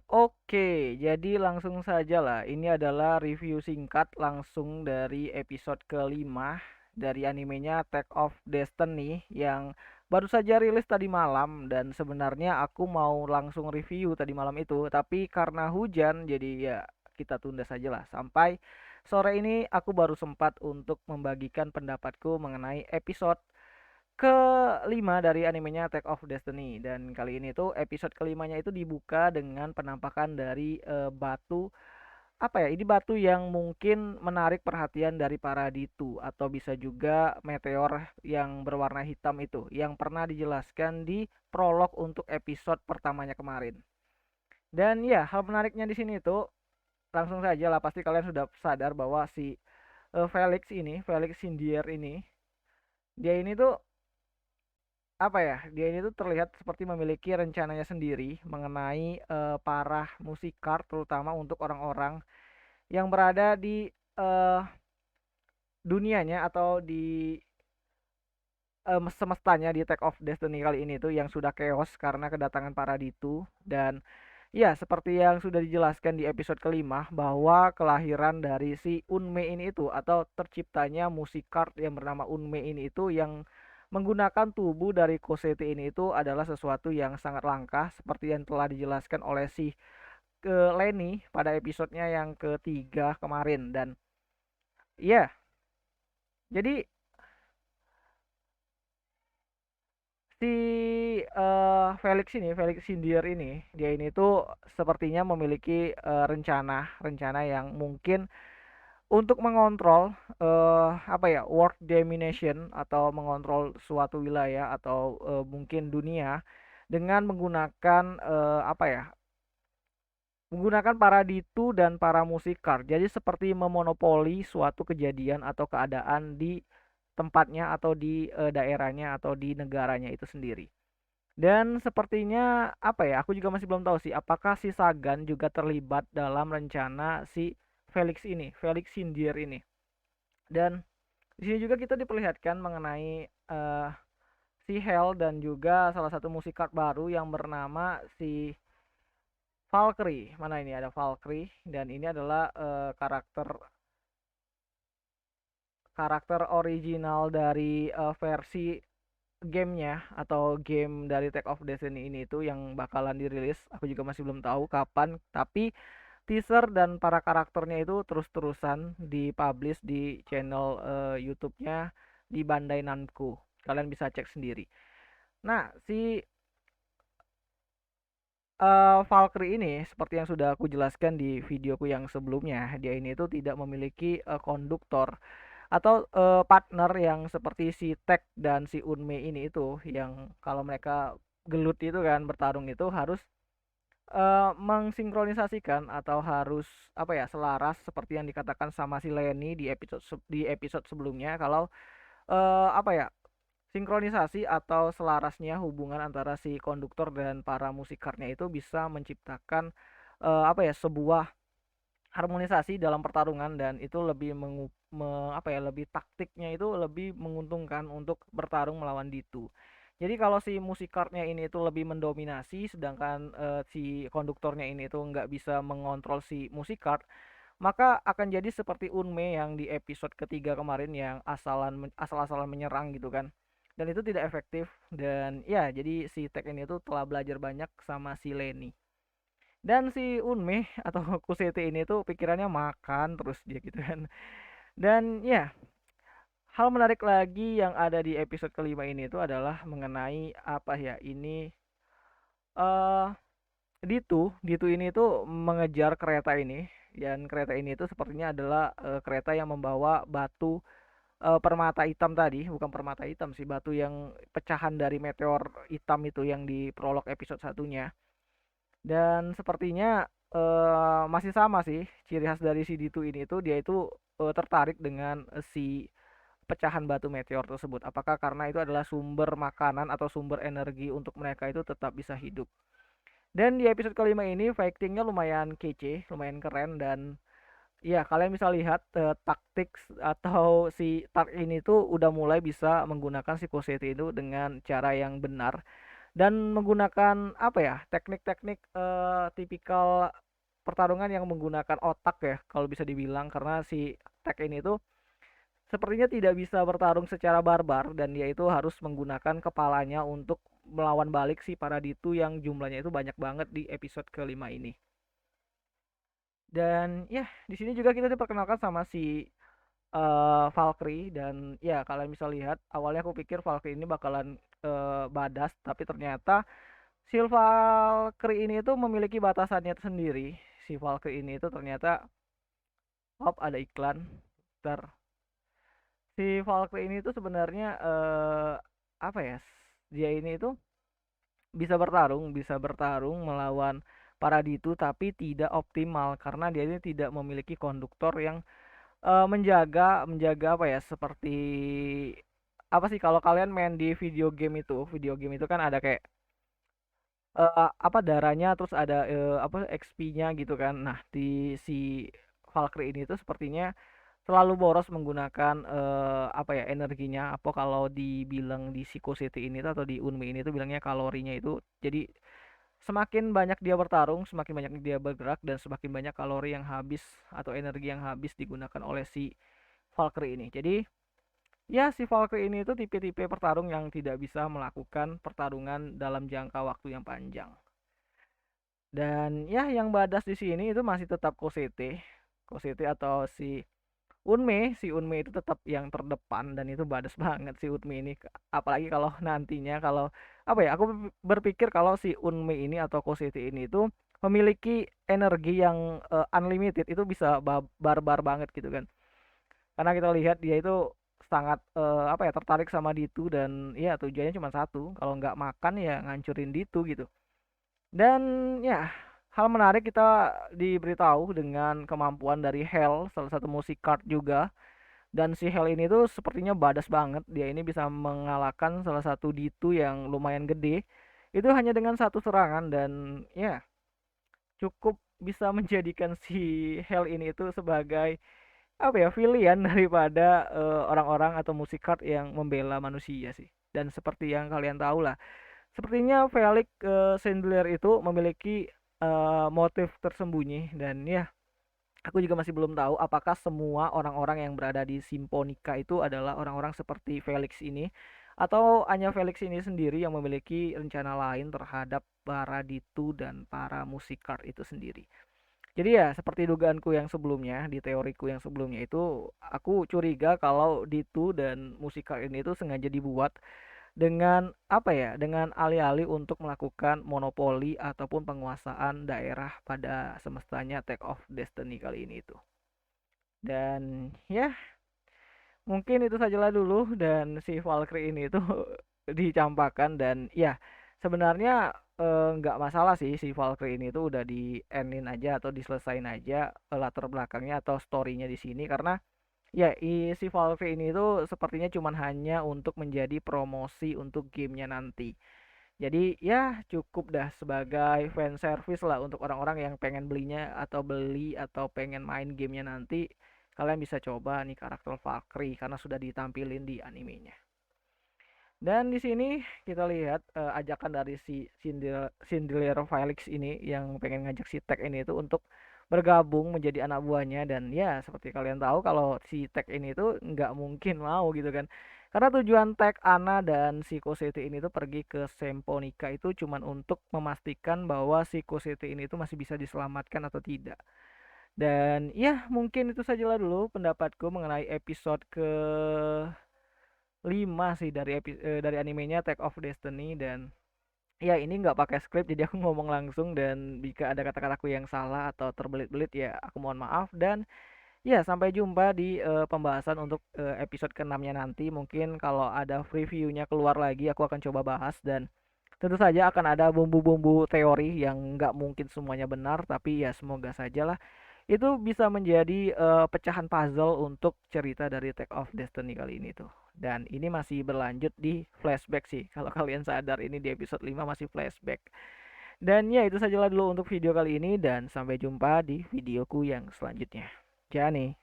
Oke. Jadi langsung saja lah. Ini adalah review singkat langsung dari episode kelima dari animenya Attack of Destiny yang baru saja rilis tadi malam dan sebenarnya aku mau langsung review tadi malam itu, tapi karena hujan jadi ya kita tunda saja lah sampai sore ini aku baru sempat untuk membagikan pendapatku mengenai episode kelima dari animenya Attack of Destiny. Dan kali ini tuh episode kelimanya itu dibuka dengan penampakan dari batu, apa ya, ini batu yang mungkin menarik perhatian dari para Ditu atau bisa juga meteor yang berwarna hitam itu yang pernah dijelaskan di prolog untuk episode pertamanya kemarin. Dan ya, hal menariknya di sini tuh langsung saja lah, pasti kalian sudah sadar bahwa si Felix Sindier ini, dia ini tuh apa ya, dia ini tuh terlihat seperti memiliki rencananya sendiri mengenai para musikar, terutama untuk orang-orang yang berada di eh, dunianya atau di semestanya di Attack of Destiny kali ini tuh yang sudah chaos karena kedatangan para Ditu. Dan ya, seperti yang sudah dijelaskan di episode kelima bahwa kelahiran dari si Unme ini itu atau terciptanya musikard yang bernama Unme ini itu yang menggunakan tubuh dari Cosette ini itu adalah sesuatu yang sangat langka seperti yang telah dijelaskan oleh si Lenny pada episodenya yang ketiga kemarin. Dan ya, jadi si Felix Sindier ini, dia ini tuh sepertinya memiliki rencana rencana yang mungkin untuk mengontrol apa ya, world domination atau mengontrol suatu wilayah atau mungkin dunia dengan menggunakan apa ya, menggunakan para ditu dan para musikar. Jadi seperti memonopoli suatu kejadian atau keadaan di tempatnya atau di daerahnya atau di negaranya itu sendiri. Dan sepertinya apa ya, aku juga masih belum tahu sih apakah si Sagan juga terlibat dalam rencana si Felix Sindier ini. Dan di sini juga kita diperlihatkan mengenai si Hell dan juga salah satu musikart baru yang bernama si Valkyrie. Mana ini ada Valkyrie dan ini adalah karakter karakter original dari versi gamenya atau game dari Attack of Destiny ini itu yang bakalan dirilis. Aku juga masih belum tahu kapan, tapi teaser dan para karakternya itu terus-terusan dipublish di channel YouTube-nya di Bandai Namco. Kalian bisa cek sendiri. Nah, si Valkyrie ini seperti yang sudah aku jelaskan di videoku yang sebelumnya, dia ini tuh tidak memiliki konduktor atau partner yang seperti si Tech dan si Unme ini itu yang kalau mereka gelut itu kan bertarung itu harus mengsinkronisasikan atau harus apa ya, selaras seperti yang dikatakan sama si Lenny di episode sebelumnya kalau apa ya, sinkronisasi atau selarasnya hubungan antara si konduktor dan para musikarnya itu bisa menciptakan apa ya, sebuah harmonisasi dalam pertarungan dan itu lebih apa ya, lebih taktiknya itu lebih menguntungkan untuk bertarung melawan Ditu. Jadi kalau si musikardnya ini itu lebih mendominasi sedangkan si konduktornya ini itu nggak bisa mengontrol si musikard, maka akan jadi seperti Unme yang di episode ketiga kemarin yang asal-asalan menyerang gitu kan. Dan itu tidak efektif dan ya jadi si Tech ini tuh telah belajar banyak sama si Lenny. Dan si Unme atau Kusete ini tuh pikirannya makan terus dia gitu kan. Dan ya, hal menarik lagi yang ada di episode kelima ini itu adalah mengenai apa ya, ini eh Ditu ini tuh mengejar kereta ini dan kereta ini tuh sepertinya adalah kereta yang membawa batu permata hitam tadi, bukan permata hitam sih, batu yang pecahan dari meteor hitam itu yang di prolog episode satunya. Dan sepertinya masih sama sih ciri khas dari si Ditu ini tuh, dia itu tertarik dengan si pecahan batu meteor tersebut. Apakah karena itu adalah sumber makanan atau sumber energi untuk mereka itu tetap bisa hidup. Dan di episode kelima ini fightingnya lumayan kece, lumayan keren dan ya kalian bisa lihat taktik atau si Tark ini tuh udah mulai bisa menggunakan si Cosette itu dengan cara yang benar. dan menggunakan apa ya, teknik-teknik tipikal pertarungan yang menggunakan otak ya kalau bisa dibilang, karena si Tech ini tuh sepertinya tidak bisa bertarung secara barbar dan dia itu harus menggunakan kepalanya untuk melawan balik si Paraditu yang jumlahnya itu banyak banget di episode kelima ini. Dan ya di sini juga kita diperkenalkan sama si Valkyrie, dan ya kalian bisa lihat awalnya aku pikir Valkyrie ini bakalan badas, tapi ternyata si Valkyrie ini tuh memiliki batasannya sendiri. Si Valkyrie ini tuh ternyata ada iklan. Ntar si Valkyrie ini tuh sebenarnya apa ya? Dia ini tuh bisa bertarung melawan Paraditu tapi tidak optimal karena dia ini tidak memiliki konduktor yang menjaga menjaga apa ya, seperti apa sih, kalau kalian main di video game itu kan ada kayak apa, darahnya, terus ada apa, XP-nya gitu kan. Nah, di si Valkyrie ini tuh sepertinya selalu boros menggunakan apa ya, energinya, apa kalau dibilang di Psycho City ini tuh atau di Unme ini tuh bilangnya kalorinya itu. Jadi semakin banyak dia bertarung, semakin banyak dia bergerak, dan semakin banyak kalori yang habis atau energi yang habis digunakan oleh si Valkyrie ini. Jadi ya si Valkyrie ini itu tipe-tipe pertarung yang tidak bisa melakukan pertarungan dalam jangka waktu yang panjang. Dan ya yang badas di sini itu masih tetap Cosete. Cosete atau si Unme itu tetap yang terdepan, dan itu badas banget si Unme ini. Apalagi kalau nantinya, kalau apa ya, aku berpikir kalau si Unme ini atau Cosete ini itu memiliki energi yang unlimited, itu bisa barbar banget gitu kan. Karena kita lihat dia itu sangat apa ya, tertarik sama Ditu, dan ya tujuannya cuma satu, kalau nggak makan ya ngancurin Ditu gitu. Dan ya, hal menarik kita diberitahu dengan kemampuan dari Hell, salah satu musik card juga. Dan si Hell ini tuh sepertinya badas banget. Dia ini bisa mengalahkan salah satu Ditu yang lumayan gede. Itu hanya dengan satu serangan, dan ya cukup bisa menjadikan si Hell ini itu sebagai apa ya, pilihan daripada orang-orang atau musik card yang membela manusia sih. Dan seperti yang kalian tahu lah, sepertinya Felix Sandler itu memiliki motif tersembunyi, dan ya aku juga masih belum tahu apakah semua orang-orang yang berada di Simponika itu adalah orang-orang seperti Felix ini, atau hanya Felix ini sendiri yang memiliki rencana lain terhadap para Ditu dan para musikart itu sendiri. Jadi ya seperti dugaanku yang sebelumnya, di teoriku yang sebelumnya itu aku curiga kalau Ditu dan musikart ini tuh sengaja dibuat dengan apa ya, dengan alih-alih untuk melakukan monopoli ataupun penguasaan daerah pada semestanya Take of Destiny kali ini itu. Dan ya mungkin itu sajalah dulu, dan si Valkyrie ini tuh dicampakkan, dan ya sebenarnya nggak masalah sih si Valkyrie ini tuh udah di endin aja atau diselesain aja latar belakangnya atau storynya di sini, karena ya, si Valve ini tuh sepertinya cuman hanya untuk menjadi promosi untuk gamenya nanti. Jadi ya cukup dah sebagai fan service lah untuk orang-orang yang pengen belinya atau beli atau pengen main gamenya nanti. Kalian bisa coba nih karakter Valkyrie karena sudah ditampilin di animenya. Dan di sini kita lihat ajakan dari si Cinderella Felix ini yang pengen ngajak si Tech ini itu untuk bergabung menjadi anak buahnya. Dan ya seperti kalian tahu kalau si Tech ini tuh nggak mungkin mau gitu kan. Karena tujuan Tech, Ana, dan si Cosette ini tuh pergi ke Semponika itu cuman untuk memastikan bahwa si Cosette ini tuh masih bisa diselamatkan atau tidak. Dan ya mungkin itu sajalah dulu pendapatku mengenai episode ke 5 sih dari animenya Take of Destiny. Dan ya ini nggak pakai skrip jadi aku ngomong langsung, dan jika ada kata-kataku yang salah atau terbelit-belit ya aku mohon maaf. Dan ya sampai jumpa di pembahasan untuk episode ke-6-nya nanti. Mungkin kalau ada previewnya keluar lagi aku akan coba bahas, dan tentu saja akan ada bumbu-bumbu teori yang nggak mungkin semuanya benar, tapi ya semoga saja lah itu bisa menjadi pecahan puzzle untuk cerita dari Take of Destiny kali ini tuh. Dan ini masih berlanjut di flashback sih. Kalau kalian sadar ini di episode 5 masih flashback. Dan ya itu sajalah dulu untuk video kali ini, dan sampai jumpa di videoku yang selanjutnya. Jani.